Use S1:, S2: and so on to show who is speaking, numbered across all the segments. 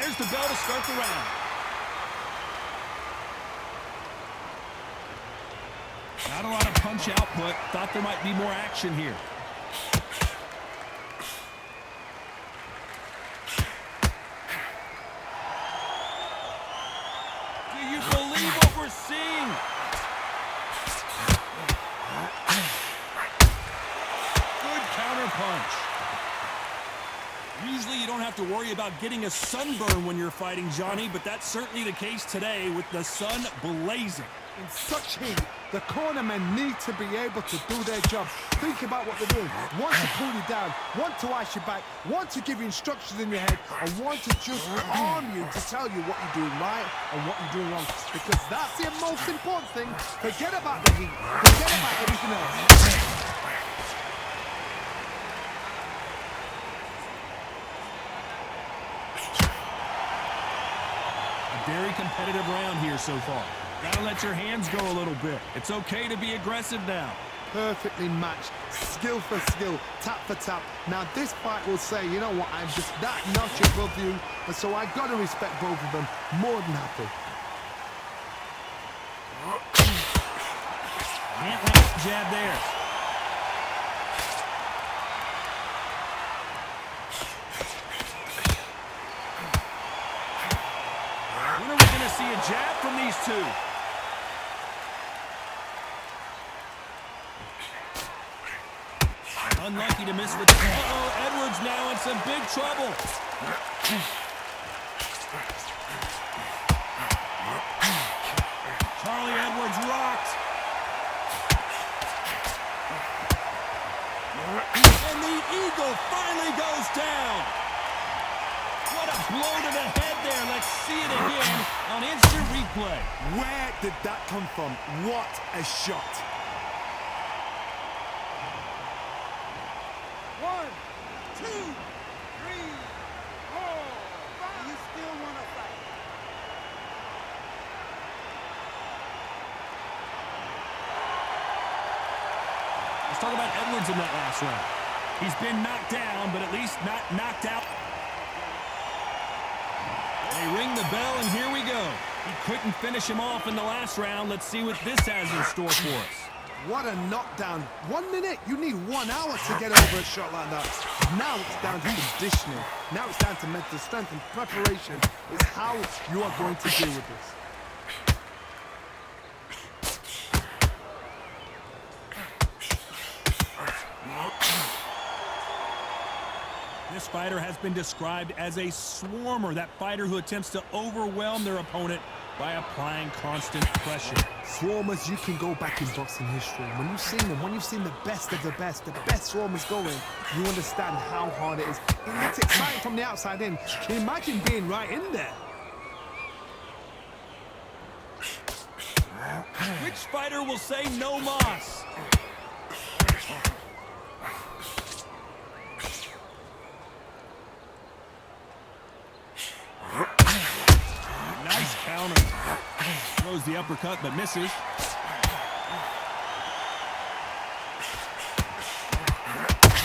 S1: There's the bell to start the round. Not a lot of punch output. Thought there might be more action here. Do you believe what we're seeing? Good counter punch. Usually you don't have to worry about getting a sunburn when you're fighting, Johnny, but that's certainly the case today with the sun blazing.
S2: In such heat, the cornermen need to be able to do their job. Think about what they're doing. One to pull you down, one to ice you back, one to give you instructions in your head, and one to just calm you to tell you what you're doing right and what you're doing wrong. Because that's the most important thing. Forget about the heat. Forget about everything else.
S1: Very competitive round here so far. Gotta let your hands go a little bit. It's okay to be aggressive now.
S2: Perfectly matched, skill for skill, tap for tap. Now this fight will say, you know what, I'm just that notch above you, and so I gotta respect both of them more than happy.
S1: Can't land the jab there. When are we going to see a jab from these two? Unlucky to miss with... Uh-oh, Edwards now in some big trouble. Charlie Edwards rocked. And the eagle finally goes down. What a blow to the head there. Let's see it again on instant replay.
S2: Where did that come from? What a shot.
S3: 1, 2, 3, 4, 5. You still want to fight?
S1: Let's talk about Edwards in that last round. He's been knocked down, but at least not knocked out. They ring the bell, and here we go. He couldn't finish him off in the last round. Let's see what this has in store for us.
S2: What a knockdown. 1 minute, you need 1 hour to get over a shot like that. Now it's down to conditioning. Now it's down to mental strength and preparation. It's how you are going to deal with this.
S1: This fighter has been described as a swarmer, that fighter who attempts to overwhelm their opponent by applying constant pressure.
S2: Swarmers, you can go back in boxing history. When you've seen them, when you've seen the best of the best swarmers going, you understand how hard it is. It looks exciting from the outside in. Imagine being right in there.
S1: Which fighter will say no mas? Nice counter. Throws the uppercut but misses.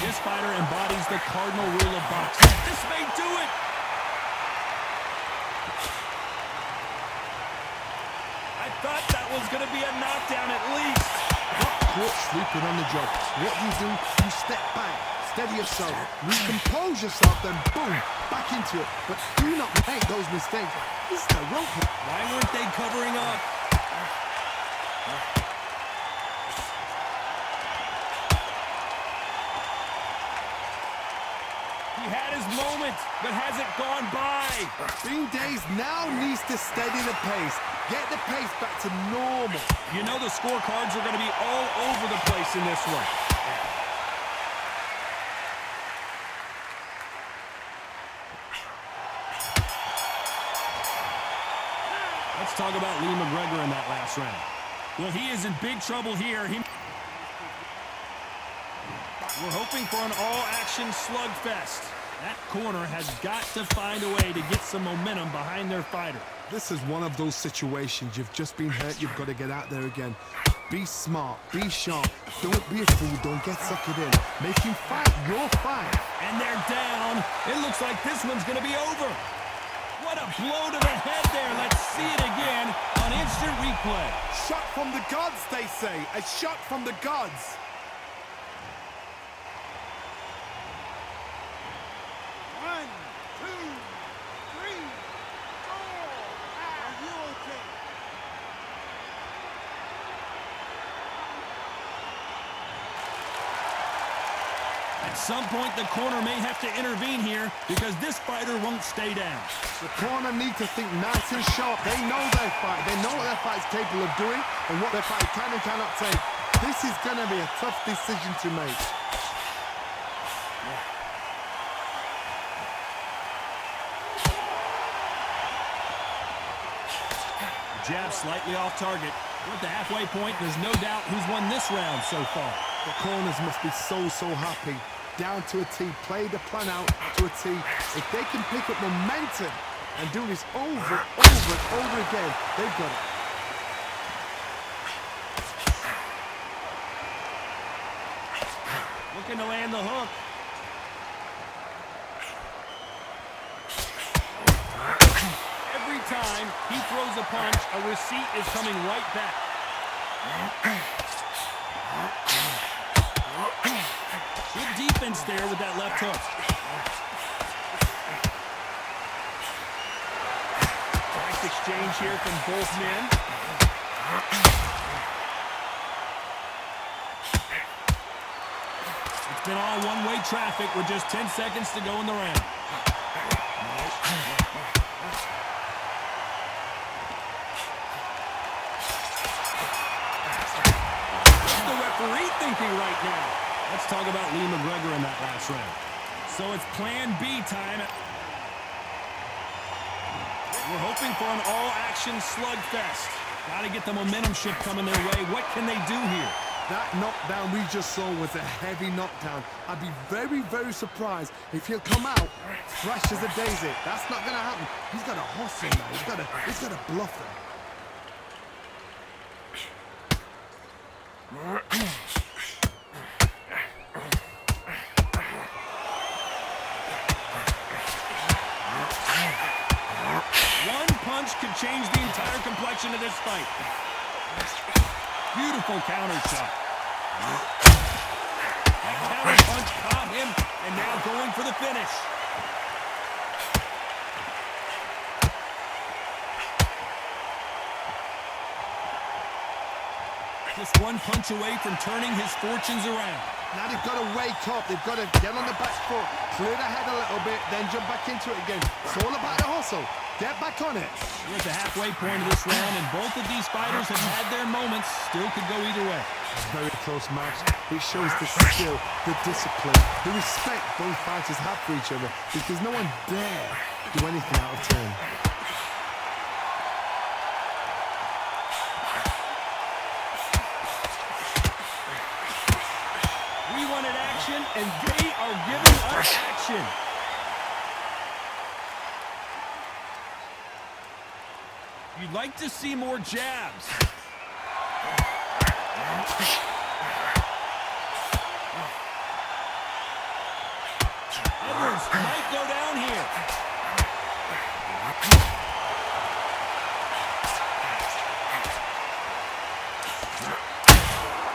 S1: This fighter embodies the cardinal rule of boxing. This may do it. I thought that was going to be a knockdown at least.
S2: Caught sleeping on the job. What do? You step back, steady yourself, recompose yourself, then boom, back into it. But do not make those mistakes. This is the rope.
S1: Why weren't they covering up? He had his moment, but has it gone by?
S2: Bean Days now needs to steady the pace. Get the pace back to normal.
S1: You know the scorecards are going to be all over the place in this one. Let's talk about Lee McGregor in that last round. Well, he is in big trouble here. We're hoping for an all-action slugfest. That corner has got to find a way to get some momentum behind their fighter.
S2: This is one of those situations. You've just been hurt. You've got to get out there again. Be smart. Be sharp. Don't be a fool. Don't get suckered in. Make him fight your fight.
S1: And they're down. It looks like this one's going to be over. What blow to the head there. Let's see it again on instant replay.
S2: Shot from the gods, they say. A shot from the gods.
S3: One, two, three, four. Are you okay?
S1: At some point, the corner may have to intervene here because this fighter won't stay down.
S2: The corner need to think nice and sharp. They know their fight. They know what their fight is capable of doing and what their fight can and cannot take. This is going to be a tough decision to make.
S1: Jab slightly off target. We're at the halfway point. There's no doubt who's won this round so far.
S2: The corners must be so happy. Down to a T, play the plan out to a T. If they can pick up momentum and do this over and over again, they've got it.
S1: Looking to land the hook. Every time he throws a punch, a receipt is coming right back. Good defense there with that left hook. Nice exchange here from both men. It's been all one-way traffic with just 10 seconds to go in the round. What's the referee thinking right now? Let's talk about Lee McGregor in that last round. So it's plan B time. We're hoping for an all-action slugfest. Got to get the momentum shift coming their way. What can they do here?
S2: That knockdown we just saw was a heavy knockdown. I'd be very surprised if he'll come out fresh as a daisy. That's not going to happen. He's got to hustle now. He's got to bluff them.
S1: One punch could change the entire complexion of this fight. Beautiful counter shot. That counter punch caught him, and now going for the finish. Just one punch away from turning his fortunes around.
S2: Now they've got to wake up. They've got to get on the back foot, clear the head a little bit, then jump back into it again. It's all about the hustle. Get back on it.
S1: We're at the halfway point of this round, and both of these fighters have had their moments. Still could go either way.
S2: Very close match. It shows the skill, the discipline, the respect both fighters have for each other, because no one dare do anything out of turn.
S1: We wanted action, and they are giving us action. You'd like to see more jabs. Edwards might go down here.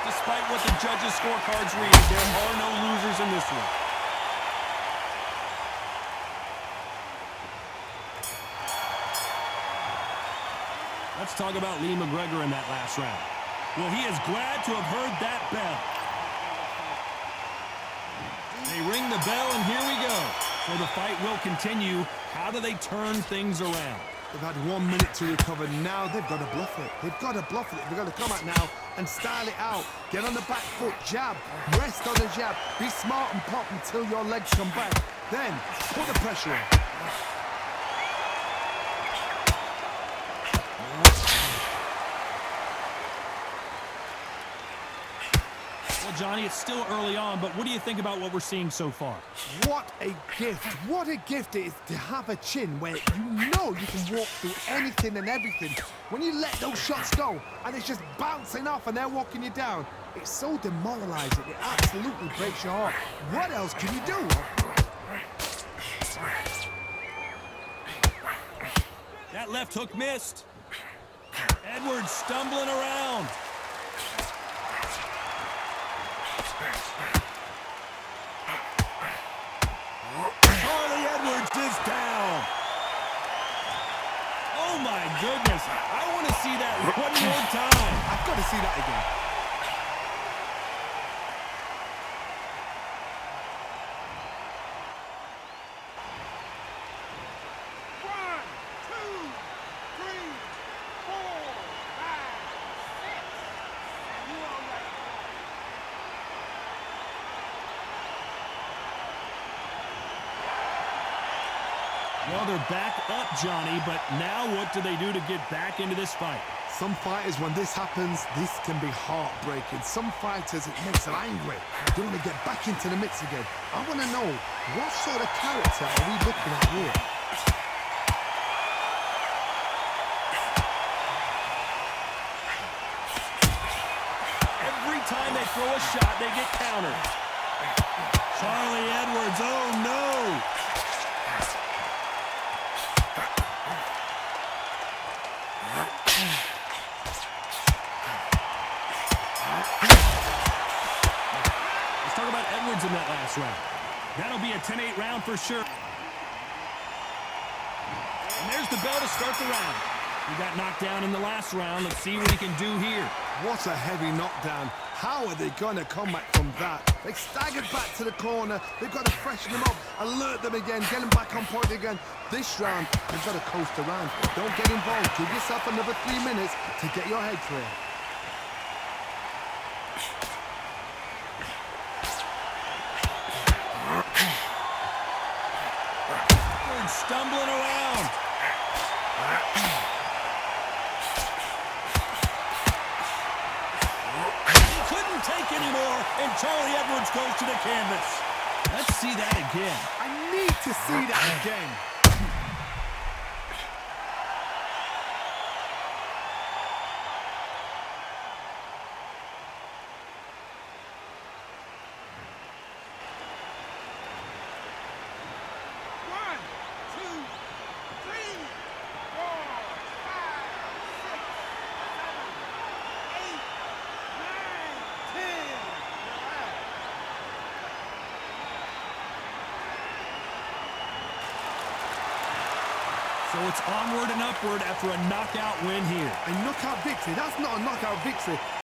S1: Despite what the judges' scorecards read, there are no losers in this one. Let's talk about Lee McGregor in that last round. Well, he is glad to have heard that bell. They ring the bell, and here we go. So the fight will continue. How do they turn things around?
S2: They've had 1 minute to recover. Now they've got to bluff it. They've got to bluff it. They've got to come out now and style it out. Get on the back foot, jab, rest on the jab. Be smart and pop until your legs come back. Then put the pressure on.
S1: Well, Johnny, it's still early on, but what do you think about what we're seeing so far?
S2: What a gift. What a gift it is to have a chin where you know you can walk through anything and everything. When you let those shots go and it's just bouncing off and they're walking you down, it's so demoralizing. It absolutely breaks your heart. What else can you do?
S1: That left hook missed. Edwards stumbling around. Charlie Edwards is down. Oh my goodness. I want to see that one more time.
S2: I've got to see that again.
S3: One, two, three, four, five, six. You all right?
S1: Well, they're back up, Johnny, but now what do they do to get back into this fight?
S2: Some fighters, when this happens, this can be heartbreaking. Some fighters, it makes them angry. They want to get back into the mix again. I want to know, what sort of character are we looking at here?
S1: Every time they throw a shot, they get countered. Charlie Edwards, oh no! Let's talk about Edwards in that last round. That'll be a 10-8 round for sure. And there's the bell to start the round. He got knocked down in the last round. Let's see what he can do here.
S2: What a heavy knockdown. How are they going to come back from that? They staggered back to the corner. They've got to freshen them up, alert them again, get them back on point again. This round, they've got to coast around. Don't get involved. Give yourself another 3 minutes to get your head clear.
S1: Stumbling around. He couldn't take anymore, and Charlie Edwards goes to the canvas. Let's see that again.
S2: I need to see that again.
S3: One, two, three, four, five, six, seven, eight, nine, 10. You're out.
S1: So it's onward and upward after a knockout win here.
S2: A knockout victory. That's not a knockout victory.